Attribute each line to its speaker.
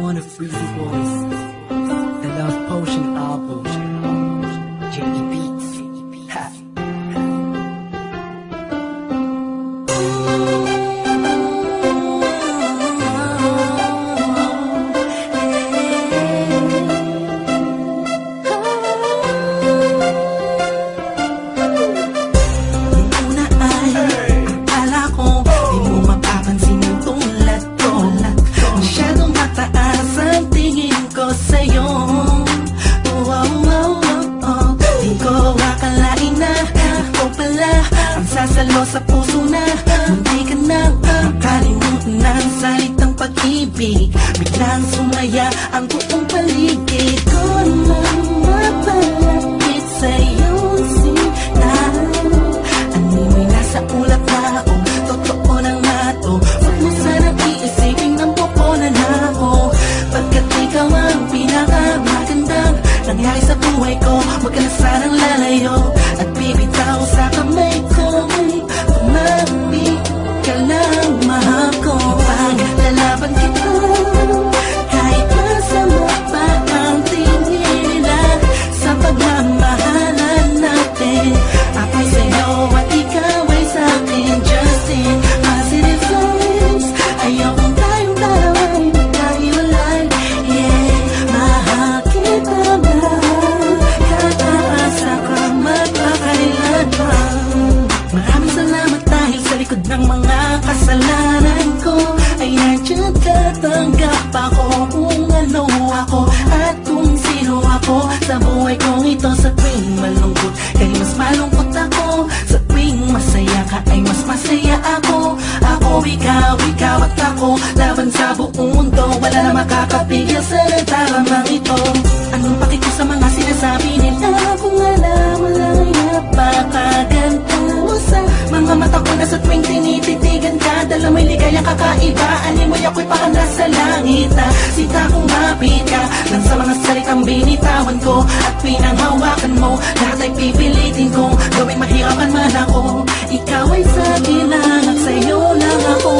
Speaker 1: one of Freezy Boys, the Love Potion album, J.E. Beats. Ha.
Speaker 2: Sasalo sa puso na, munti ka nang makalimutan ng salitang pag-ibig. Biglang sumaya ang buong paligid ko nang mapalapit sa'yo sila. Animoy nasa ulap na ako, totoo lang na to. Huwag mo sanang iisipin ng popona na ako, pagkat ikaw ang pinakamagandang nangyari sa buhay ko. Huwag ka na sanang lalayo at bibitaw sa kamay ko. Kumamit ka lang, mahal ko. Paglalaban kita kahit masama pa ang tingin nila sa pagmamahalan natin. Ako'y sa'yo at ikaw ay sa'kin. Just in positive vibes, ayokong tayong dalawa'y magkahiwalay. Yeah, mahal kita na kahit aasa ka magpakailan pa. Maraming salamat dahil sa likod ng mga kasalanan ko ay nandiyan tatanggap ako kung ano ako at kung sino ako sa buhay kong ito. Sa tuwing malungkot kay mas malungkot ako, sa tuwing masaya ka ay mas masaya ako. Ako, ikaw at ako, laban sa buong mundo, wala na makakapigil sa talamang ito. Anong paki ko sa mga sinasabi nila kung alam mo lang ay napakaganda mo sa mga mata ko na sa tuwing tinititigan ka. Dala may ligayang kakaiba, animoy ako'y parang nasa langit na sita kung mapit ka lang sa mga salitang binitawan ko at pinanghawakan mo. Lahat ay pipilitin kong gawing mahirapan man ako. Ikaw ay sa akin lang at sa'yo lang ako.